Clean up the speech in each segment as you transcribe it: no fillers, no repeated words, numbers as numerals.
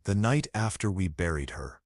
The night after we buried her,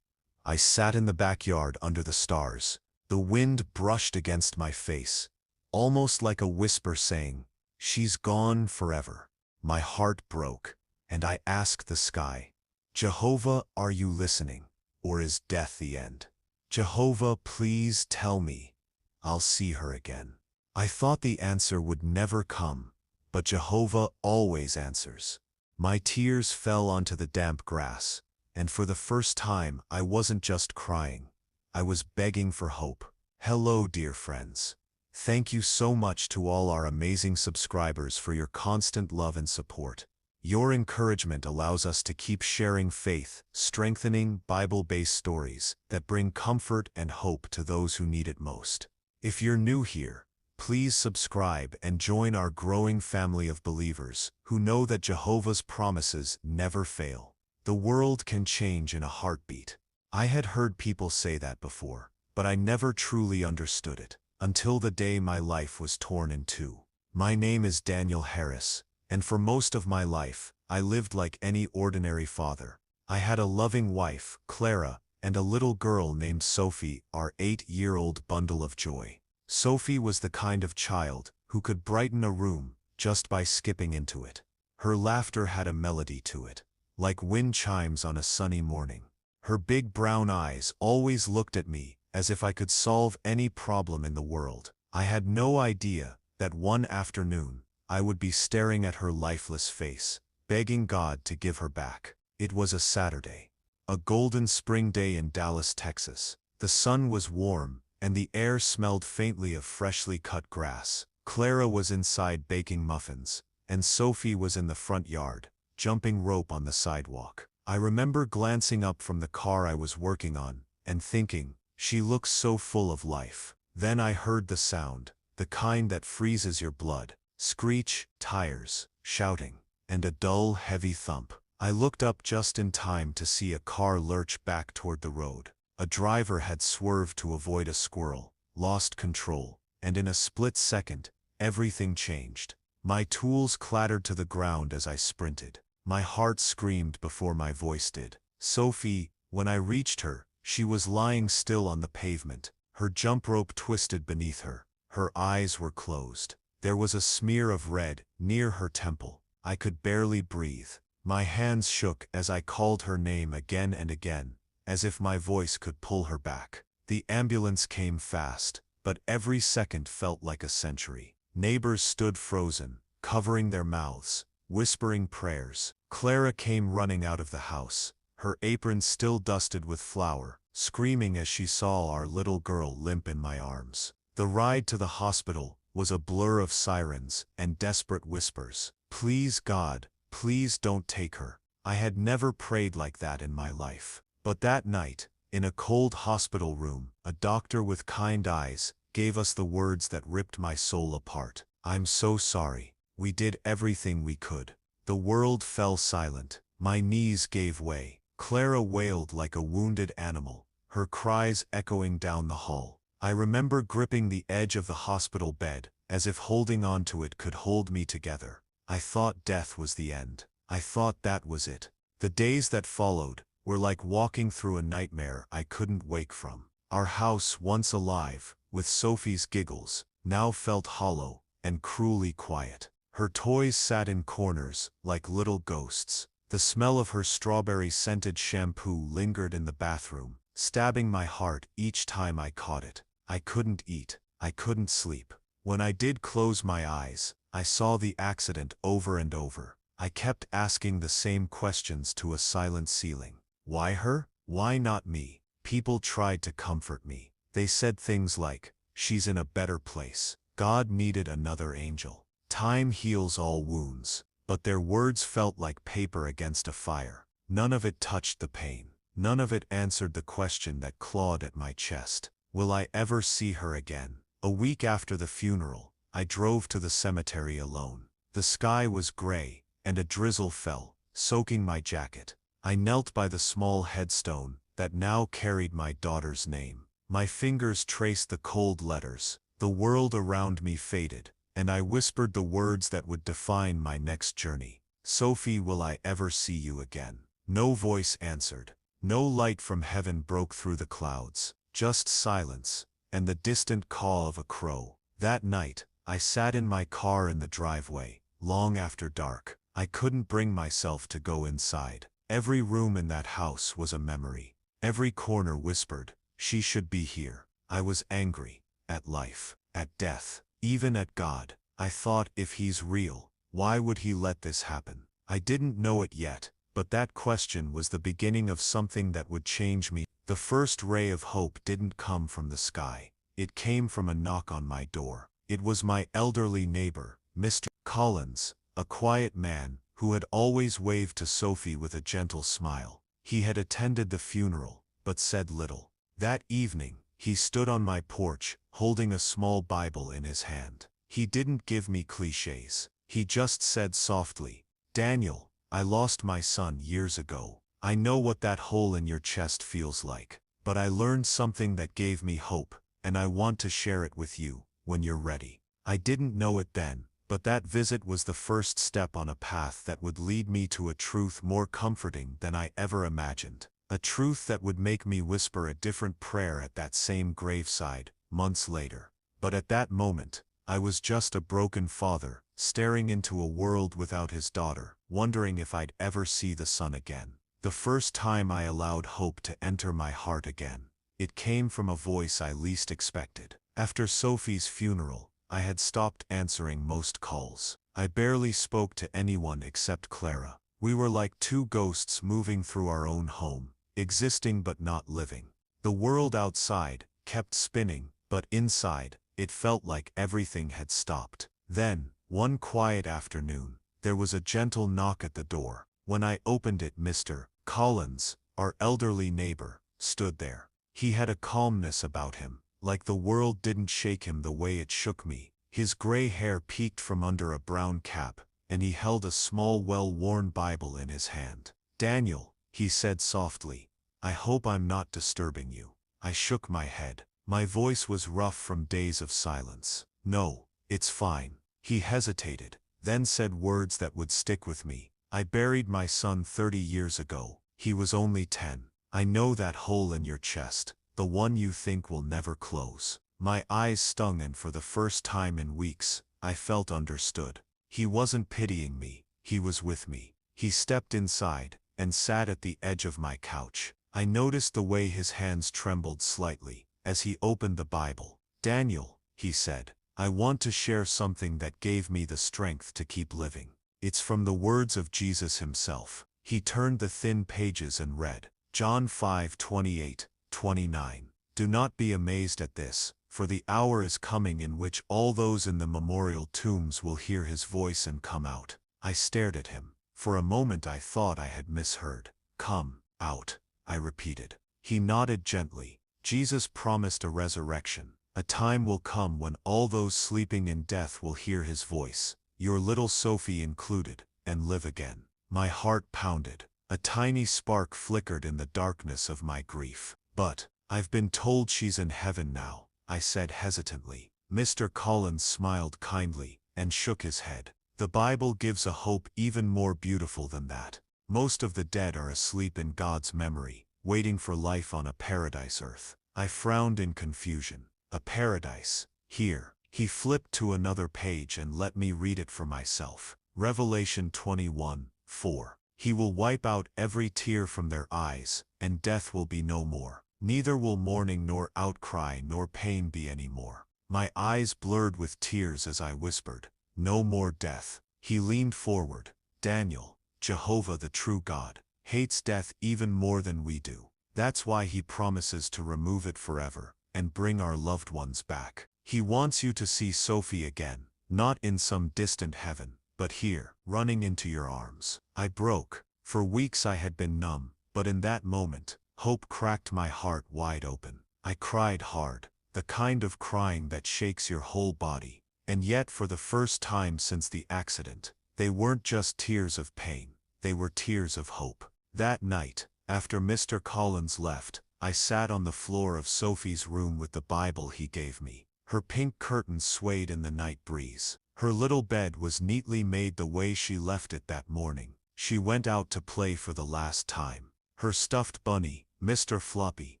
I sat in the backyard under the stars. The wind brushed against my face, almost like a whisper saying, "She's gone forever." My heart broke, and I asked the sky, "Jehovah, are you listening, or is death the end? Jehovah, please tell me I'll see her again." I thought the answer would never come, but Jehovah always answers. My tears fell onto the damp grass, and for the first time I wasn't just crying, I was begging for hope. Hello, dear friends. Thank you so much to all our amazing subscribers for your constant love and support. Your encouragement allows us to keep sharing faith, strengthening, Bible-based stories that bring comfort and hope to those who need it most. If you're new here, please subscribe and join our growing family of believers who know that Jehovah's promises never fail. The world can change in a heartbeat. I had heard people say that before, but I never truly understood it, until the day my life was torn in two. My name is Daniel Harris, and for most of my life, I lived like any ordinary father. I had a loving wife, Clara, and a little girl named Sophie, our 8-year-old bundle of joy. Sophie was the kind of child who could brighten a room just by skipping into it. Her laughter had a melody to it, like wind chimes on a sunny morning. Her big brown eyes always looked at me as if I could solve any problem in the world. I had no idea that one afternoon I would be staring at her lifeless face, begging God to give her back. It was a Saturday, a golden spring day in Dallas, Texas. The sun was warm, and the air smelled faintly of freshly cut grass. Clara was inside baking muffins, and Sophie was in the front yard, jumping rope on the sidewalk. I remember glancing up from the car I was working on, and thinking, she looks so full of life. Then I heard the sound, the kind that freezes your blood. Screech, tires, shouting, and a dull, heavy thump. I looked up just in time to see a car lurch back toward the road. A driver had swerved to avoid a squirrel, lost control, and in a split second, everything changed. My tools clattered to the ground as I sprinted. My heart screamed before my voice did. Sophie, when I reached her, she was lying still on the pavement, her jump rope twisted beneath her. Her eyes were closed. There was a smear of red near her temple. I could barely breathe. My hands shook as I called her name again and again, as if my voice could pull her back. The ambulance came fast, but every second felt like a century. Neighbors stood frozen, covering their mouths, whispering prayers. Clara came running out of the house, her apron still dusted with flour, screaming as she saw our little girl limp in my arms. The ride to the hospital was a blur of sirens and desperate whispers. "Please God, please don't take her." I had never prayed like that in my life. But that night, in a cold hospital room, a doctor with kind eyes gave us the words that ripped my soul apart. "I'm so sorry. We did everything we could." The world fell silent. My knees gave way. Clara wailed like a wounded animal, her cries echoing down the hall. I remember gripping the edge of the hospital bed, as if holding on to it could hold me together. I thought death was the end. I thought that was it. The days that followed were like walking through a nightmare I couldn't wake from. Our house, once alive, with Sophie's giggles, now felt hollow and cruelly quiet. Her toys sat in corners like little ghosts. The smell of her strawberry-scented shampoo lingered in the bathroom, stabbing my heart each time I caught it. I couldn't eat. I couldn't sleep. When I did close my eyes, I saw the accident over and over. I kept asking the same questions to a silent ceiling. Why her? Why not me? People tried to comfort me. They said things like, "She's in a better place. God needed another angel. Time heals all wounds." But their words felt like paper against a fire. None of it touched the pain. None of it answered the question that clawed at my chest. Will I ever see her again? A week after the funeral, I drove to the cemetery alone. The sky was gray, and a drizzle fell, soaking my jacket. I knelt by the small headstone that now carried my daughter's name. My fingers traced the cold letters. The world around me faded, and I whispered the words that would define my next journey. "Sophie, will I ever see you again?" No voice answered. No light from heaven broke through the clouds. Just silence, and the distant caw of a crow. That night, I sat in my car in the driveway, long after dark. I couldn't bring myself to go inside. Every room in that house was a memory. Every corner whispered, she should be here. I was angry, at life, at death, even at God. I thought, if he's real, why would he let this happen? I didn't know it yet, but that question was the beginning of something that would change me. The first ray of hope didn't come from the sky. It came from a knock on my door. It was my elderly neighbor, Mr. Collins, a quiet man who had always waved to Sophie with a gentle smile. He had attended the funeral, but said little. That evening, he stood on my porch, holding a small Bible in his hand. He didn't give me cliches. He just said softly, "Daniel, I lost my son years ago. I know what that hole in your chest feels like. But I learned something that gave me hope, and I want to share it with you, when you're ready." I didn't know it then, but that visit was the first step on a path that would lead me to a truth more comforting than I ever imagined. A truth that would make me whisper a different prayer at that same graveside, months later. But at that moment, I was just a broken father, staring into a world without his daughter, wondering if I'd ever see the sun again. The first time I allowed hope to enter my heart again, it came from a voice I least expected. After Sophie's funeral, I had stopped answering most calls. I barely spoke to anyone except Clara. We were like two ghosts moving through our own home, existing but not living. The world outside kept spinning, but inside, it felt like everything had stopped. Then, one quiet afternoon, there was a gentle knock at the door. When I opened it, Mr. Collins, our elderly neighbor, stood there. He had a calmness about him, like the world didn't shake him the way it shook me. His gray hair peeked from under a brown cap, and he held a small well-worn Bible in his hand. "Daniel," he said softly, "I hope I'm not disturbing you." I shook my head. My voice was rough from days of silence. "No, it's fine." He hesitated, then said words that would stick with me. "I buried my son 30 years ago. He was only 10. I know that hole in your chest, the one you think will never close." My eyes stung, and for the first time in weeks, I felt understood. He wasn't pitying me, he was with me. He stepped inside, and sat at the edge of my couch. I noticed the way his hands trembled slightly, as he opened the Bible. "Daniel," he said, "I want to share something that gave me the strength to keep living. It's from the words of Jesus himself." He turned the thin pages and read, John 5:28-29. "Do not be amazed at this, for the hour is coming in which all those in the memorial tombs will hear his voice and come out." I stared at him. For a moment I thought I had misheard. "Come out," I repeated. He nodded gently. "Jesus promised a resurrection. A time will come when all those sleeping in death will hear his voice, your little Sophie included, and live again." My heart pounded. A tiny spark flickered in the darkness of my grief. "But I've been told she's in heaven now," I said hesitantly. Mr. Collins smiled kindly, and shook his head. "The Bible gives a hope even more beautiful than that. Most of the dead are asleep in God's memory, waiting for life on a paradise earth." I frowned in confusion. A paradise? Here. He flipped to another page and let me read it for myself. Revelation 21:4. "He will wipe out every tear from their eyes, and death will be no more. Neither will mourning nor outcry nor pain be any more." My eyes blurred with tears as I whispered, "No more death." He leaned forward. "Daniel, Jehovah, the true God, hates death even more than we do. That's why he promises to remove it forever, and bring our loved ones back. He wants you to see Sophie again, not in some distant heaven, but here, running into your arms." I broke. For weeks I had been numb, but in that moment, hope cracked my heart wide open. I cried hard, the kind of crying that shakes your whole body. And yet, for the first time since the accident, they weren't just tears of pain, they were tears of hope. That night, after Mr. Collins left, I sat on the floor of Sophie's room with the Bible he gave me. Her pink curtains swayed in the night breeze. Her little bed was neatly made the way she left it that morning. She went out to play for the last time. Her stuffed bunny, Mr. Floppy,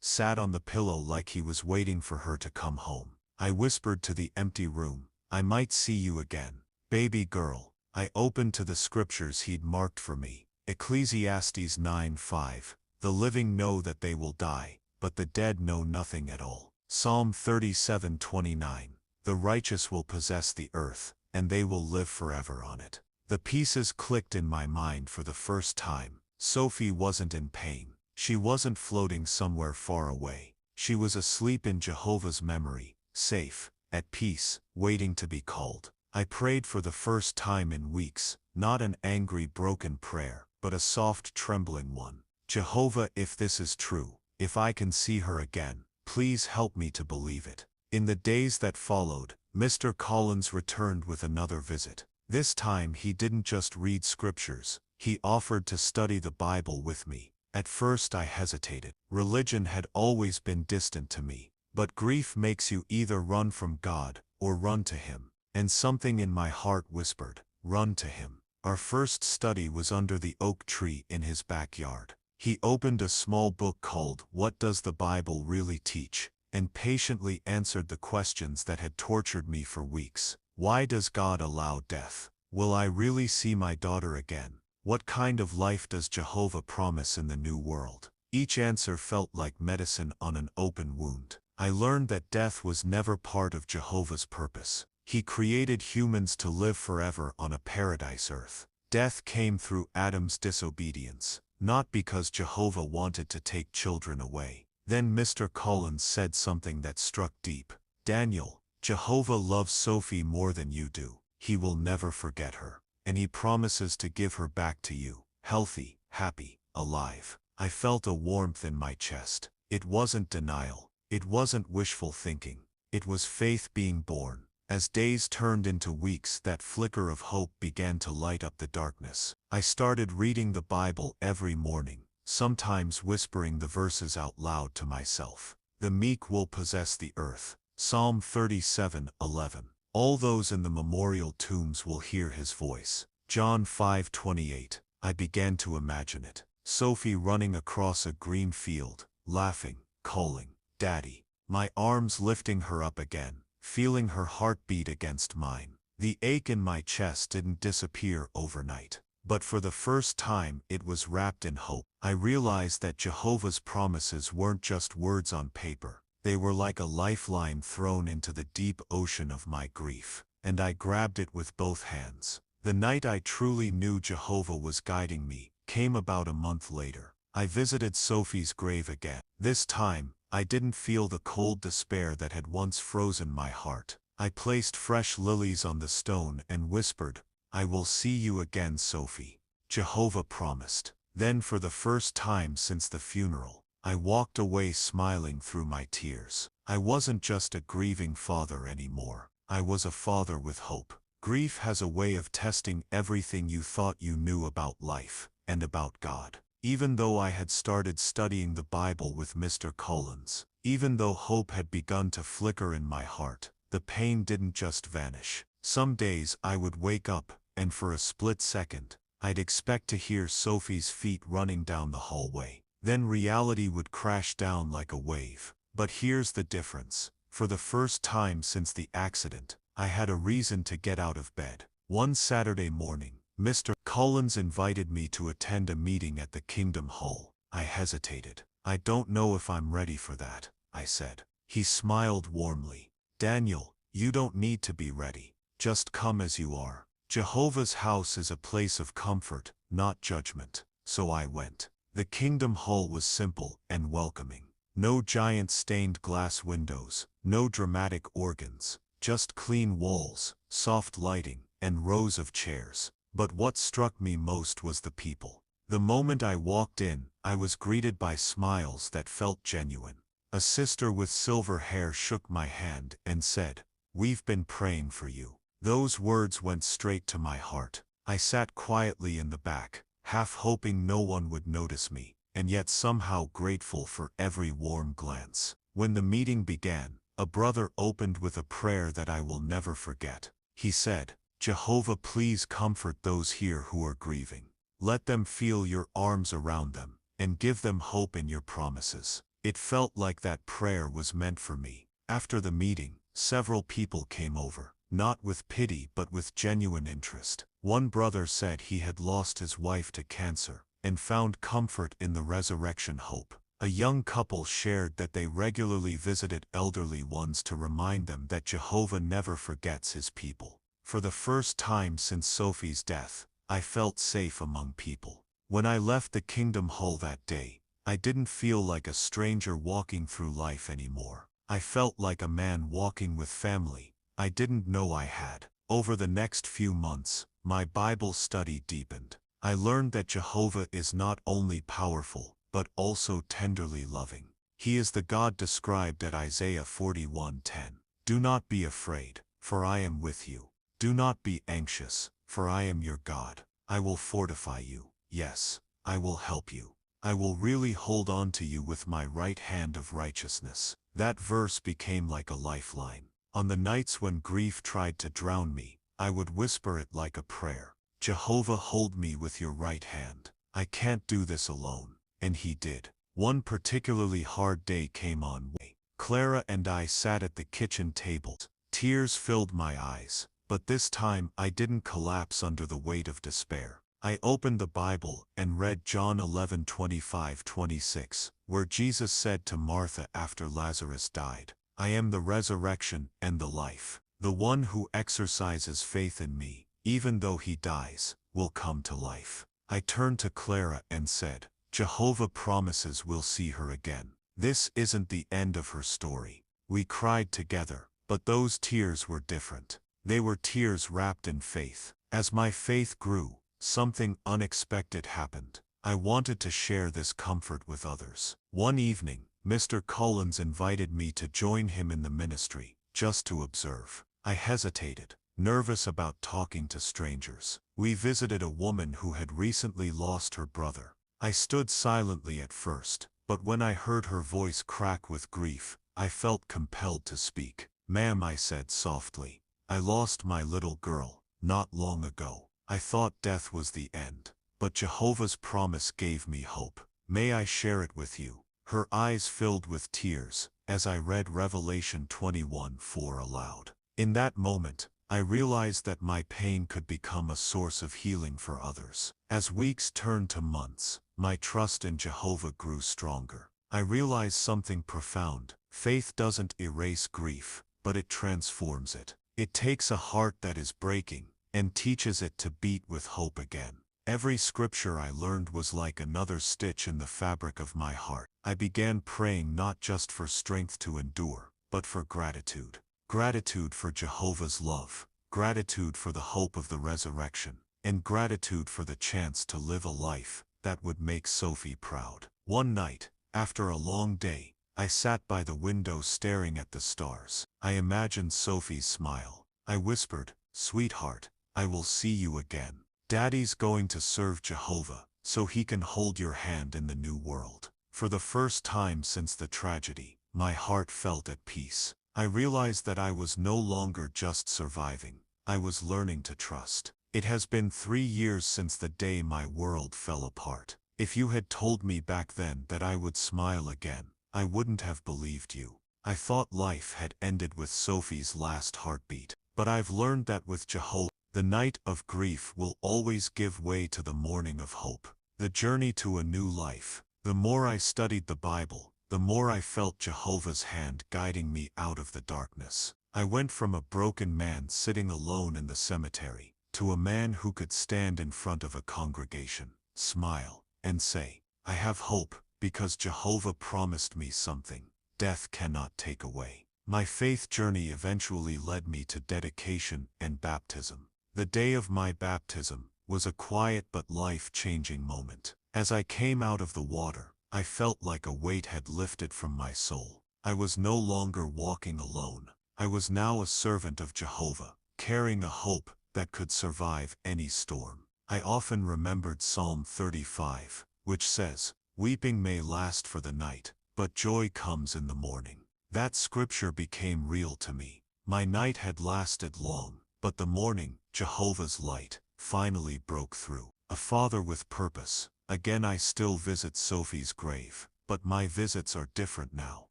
sat on the pillow like he was waiting for her to come home. I whispered to the empty room, "I might see you again, baby girl." I opened to the scriptures he'd marked for me. Ecclesiastes 9:5, "The living know that they will die, but the dead know nothing at all." Psalm 37:29, "The righteous will possess the earth, and they will live forever on it." The pieces clicked in my mind for the first time. Sophie wasn't in pain. She wasn't floating somewhere far away. She was asleep in Jehovah's memory, safe, at peace, waiting to be called. I prayed for the first time in weeks, not an angry broken prayer, but a soft trembling one. "Jehovah, if this is true, if I can see her again, please help me to believe it." In the days that followed, Mr. Collins returned with another visit. This time he didn't just read scriptures, he offered to study the Bible with me. At first I hesitated. Religion had always been distant to me. But grief makes you either run from God or run to Him. And something in my heart whispered, "Run to Him." Our first study was under the oak tree in his backyard. He opened a small book called "What Does the Bible Really Teach?" and patiently answered the questions that had tortured me for weeks. Why does God allow death? Will I really see my daughter again? What kind of life does Jehovah promise in the new world? Each answer felt like medicine on an open wound. I learned that death was never part of Jehovah's purpose. He created humans to live forever on a paradise earth. Death came through Adam's disobedience, not because Jehovah wanted to take children away. Then Mr. Collins said something that struck deep. "Daniel, Jehovah loves Sophie more than you do. He will never forget her. And he promises to give her back to you, healthy, happy, alive." I felt a warmth in my chest. It wasn't denial. It wasn't wishful thinking. It was faith being born. As days turned into weeks, that flicker of hope began to light up the darkness. I started reading the Bible every morning, sometimes whispering the verses out loud to myself. "The meek will possess the earth." Psalm 37:11. "All those in the memorial tombs will hear his voice." John 5:28. I began to imagine it. Sophie running across a green field, laughing, calling, "Daddy." My arms lifting her up again, feeling her heart beat against mine. The ache in my chest didn't disappear overnight. But for the first time it was wrapped in hope. I realized that Jehovah's promises weren't just words on paper. They were like a lifeline thrown into the deep ocean of my grief. And I grabbed it with both hands. The night I truly knew Jehovah was guiding me came about a month later. I visited Sophie's grave again. This time, I didn't feel the cold despair that had once frozen my heart. I placed fresh lilies on the stone and whispered, "I will see you again, Sophie." Jehovah promised. Then for the first time since the funeral, I walked away smiling through my tears. I wasn't just a grieving father anymore. I was a father with hope. Grief has a way of testing everything you thought you knew about life and about God. Even though I had started studying the Bible with Mr. Collins, even though hope had begun to flicker in my heart, the pain didn't just vanish. Some days I would wake up, and for a split second, I'd expect to hear Sophie's feet running down the hallway. Then reality would crash down like a wave. But here's the difference. For the first time since the accident, I had a reason to get out of bed. One Saturday morning, Mr. Collins invited me to attend a meeting at the Kingdom Hall. I hesitated. "I don't know if I'm ready for that," I said. He smiled warmly. "Daniel, you don't need to be ready. Just come as you are. Jehovah's house is a place of comfort, not judgment." So I went. The Kingdom Hall was simple and welcoming. No giant stained glass windows, no dramatic organs, just clean walls, soft lighting, and rows of chairs. But what struck me most was the people. The moment I walked in, I was greeted by smiles that felt genuine. A sister with silver hair shook my hand and said, "We've been praying for you." Those words went straight to my heart. I sat quietly in the back, half hoping no one would notice me, and yet somehow grateful for every warm glance. When the meeting began, a brother opened with a prayer that I will never forget. He said, "Jehovah, please comfort those here who are grieving. Let them feel your arms around them, and give them hope in your promises. It felt like that prayer was meant for me. After the meeting, several people came over, not with pity but with genuine interest. One brother said he had lost his wife to cancer, and found comfort in the resurrection hope. A young couple shared that they regularly visited elderly ones to remind them that Jehovah never forgets his people. For the first time since Sophie's death, I felt safe among people. When I left the Kingdom Hall that day, I didn't feel like a stranger walking through life anymore. I felt like a man walking with family I didn't know I had. Over the next few months, my Bible study deepened. I learned that Jehovah is not only powerful, but also tenderly loving. He is the God described at Isaiah 41:10. Do not be afraid, for I am with you. Do not be anxious, for I am your God. I will fortify you. Yes, I will help you. I will really hold on to you with my right hand of righteousness. That verse became like a lifeline. On the nights when grief tried to drown me, I would whisper it like a prayer. Jehovah, hold me with your right hand. I can't do this alone. And he did. One particularly hard day came on. Clara and I sat at the kitchen table. Tears filled my eyes, but this time I didn't collapse under the weight of despair. I opened the Bible and read John 11:25-26, where Jesus said to Martha after Lazarus died, I am the resurrection and the life. The one who exercises faith in me, even though he dies, will come to life. I turned to Clara and said, Jehovah promises we'll see her again. This isn't the end of her story. We cried together, but those tears were different. They were tears wrapped in faith. As my faith grew, something unexpected happened. I wanted to share this comfort with others. One evening, Mr. Collins invited me to join him in the ministry, just to observe. I hesitated, nervous about talking to strangers. We visited a woman who had recently lost her brother. I stood silently at first, but when I heard her voice crack with grief, I felt compelled to speak. Ma'am, I said softly, I lost my little girl, not long ago. I thought death was the end, but Jehovah's promise gave me hope. May I share it with you? Her eyes filled with tears, as I read Revelation 21:4 aloud. In that moment, I realized that my pain could become a source of healing for others. As weeks turned to months, my trust in Jehovah grew stronger. I realized something profound. Faith doesn't erase grief, but it transforms it. It takes a heart that is breaking and teaches it to beat with hope again. Every scripture I learned was like another stitch in the fabric of my heart. I began praying not just for strength to endure, but for gratitude. Gratitude for Jehovah's love, gratitude for the hope of the resurrection, and gratitude for the chance to live a life that would make Sophie proud. One night, after a long day, I sat by the window staring at the stars. I imagined Sophie's smile. I whispered, Sweetheart, I will see you again. Daddy's going to serve Jehovah, so he can hold your hand in the new world. For the first time since the tragedy, my heart felt at peace. I realized that I was no longer just surviving. I was learning to trust. It has been 3 years since the day my world fell apart. If you had told me back then that I would smile again, I wouldn't have believed you. I thought life had ended with Sophie's last heartbeat. But I've learned that with Jehovah, the night of grief will always give way to the morning of hope. The journey to a new life. The more I studied the Bible, the more I felt Jehovah's hand guiding me out of the darkness. I went from a broken man sitting alone in the cemetery, to a man who could stand in front of a congregation, smile, and say, I have hope, because Jehovah promised me something death cannot take away. My faith journey eventually led me to dedication and baptism. The day of my baptism was a quiet but life-changing moment. As I came out of the water, I felt like a weight had lifted from my soul. I was no longer walking alone. I was now a servant of Jehovah, carrying a hope that could survive any storm. I often remembered Psalm 35, which says, Weeping may last for the night, but joy comes in the morning. That scripture became real to me. My night had lasted long, but the morning, Jehovah's light, finally broke through. a father with purpose. Again I still visit Sophie's grave, but my visits are different now.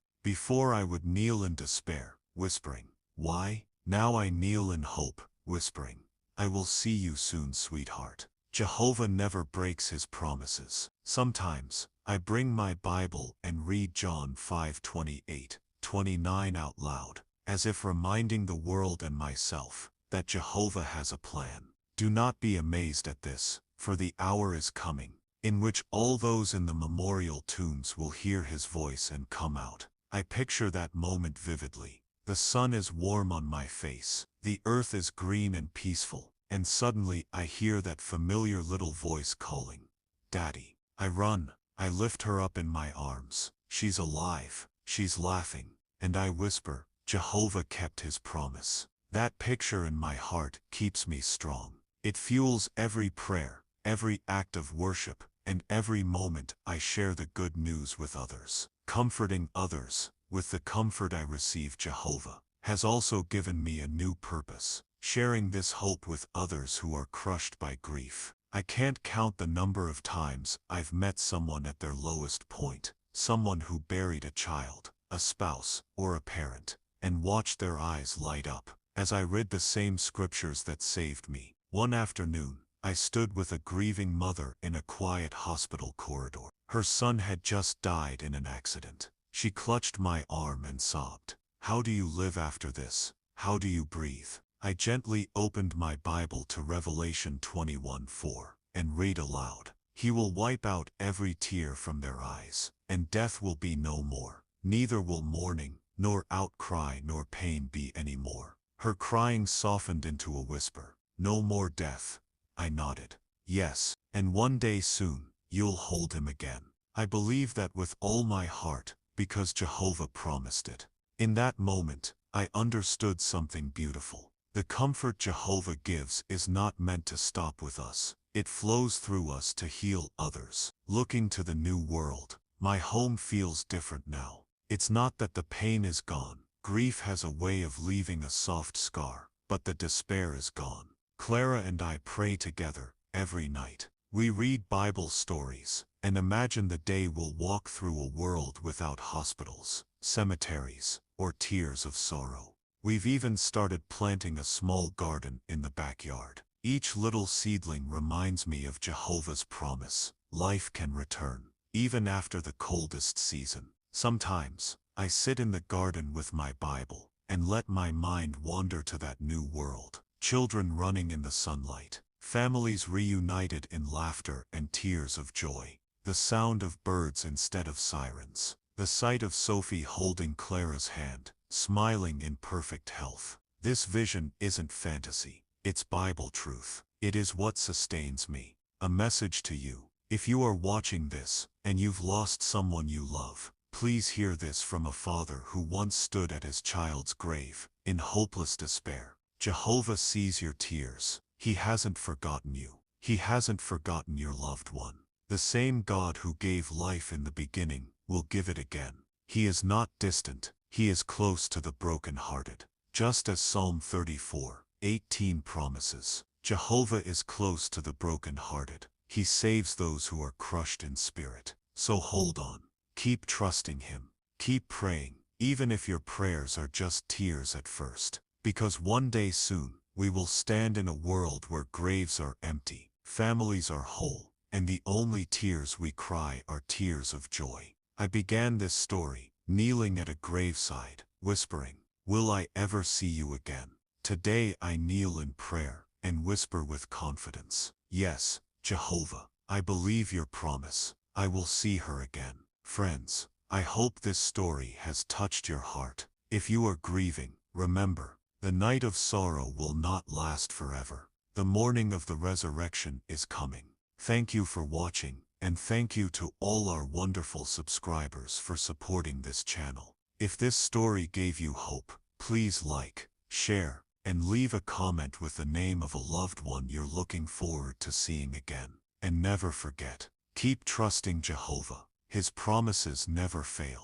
Before I would kneel in despair, whispering, "Why?" Now I kneel in hope, whispering, "I will see you soon, sweetheart." Jehovah never breaks his promises. Sometimes, I bring my Bible and read John 5:28-29 out loud, as if reminding the world and myself that Jehovah has a plan. Do not be amazed at this, for the hour is coming, in which all those in the memorial tombs will hear his voice and come out. I picture that moment vividly. The sun is warm on my face, the earth is green and peaceful, and suddenly I hear that familiar little voice calling, "Daddy." I run, I lift her up in my arms. She's alive, she's laughing, and I whisper, "Jehovah kept his promise." That picture in my heart keeps me strong. It fuels every prayer, every act of worship, and every moment I share the good news with others. Comforting others, with the comfort I receive, Jehovah has also given me a new purpose, sharing this hope with others who are crushed by grief. I can't count the number of times I've met someone at their lowest point, someone who buried a child, a spouse, or a parent, and watched their eyes light up as I read the same scriptures that saved me. One afternoon, I stood with a grieving mother in a quiet hospital corridor. Her son had just died in an accident. She clutched my arm and sobbed, "How do you live after this? How do you breathe?" I gently opened my Bible to Revelation 21:4 and read aloud, "He will wipe out every tear from their eyes, and death will be no more. Neither will mourning, nor outcry, nor pain be any more." Her crying softened into a whisper, "No more death." I nodded, "Yes, and one day soon, you'll hold him again." I believe that with all my heart, because Jehovah promised it. In that moment, I understood something beautiful. The comfort Jehovah gives is not meant to stop with us. It flows through us to heal others. Looking to the new world, my home feels different now. It's not that the pain is gone. Grief has a way of leaving a soft scar, but the despair is gone. Clara and I pray together every night. We read Bible stories and imagine the day we'll walk through a world without hospitals, cemeteries, or tears of sorrow. We've even started planting a small garden in the backyard. Each little seedling reminds me of Jehovah's promise. Life can return, even after the coldest season. Sometimes, I sit in the garden with my Bible and let my mind wander to that new world. Children running in the sunlight, families reunited in laughter and tears of joy, the sound of birds instead of sirens, the sight of Sophie holding Clara's hand, smiling in perfect health. This vision isn't fantasy, it's Bible truth. It is what sustains me. A message to you. If you are watching this, and you've lost someone you love, please hear this from a father who once stood at his child's grave, in hopeless despair. Jehovah sees your tears. He hasn't forgotten you. He hasn't forgotten your loved one. The same God who gave life in the beginning will give it again. He is not distant. He is close to the broken-hearted. Just as Psalm 34:18 promises, Jehovah is close to the broken-hearted. He saves those who are crushed in spirit. So hold on. Keep trusting him. Keep praying, even if your prayers are just tears at first. Because one day soon, we will stand in a world where graves are empty, families are whole, and the only tears we cry are tears of joy. I began this story, kneeling at a graveside, whispering, "Will I ever see you again?" Today I kneel in prayer, and whisper with confidence, "Yes, Jehovah, I believe your promise. I will see her again." Friends, I hope this story has touched your heart. If you are grieving, remember, the night of sorrow will not last forever. The morning of the resurrection is coming. Thank you for watching, and thank you to all our wonderful subscribers for supporting this channel. If this story gave you hope, please like, share, and leave a comment with the name of a loved one you're looking forward to seeing again. And never forget, keep trusting Jehovah. His promises never fail.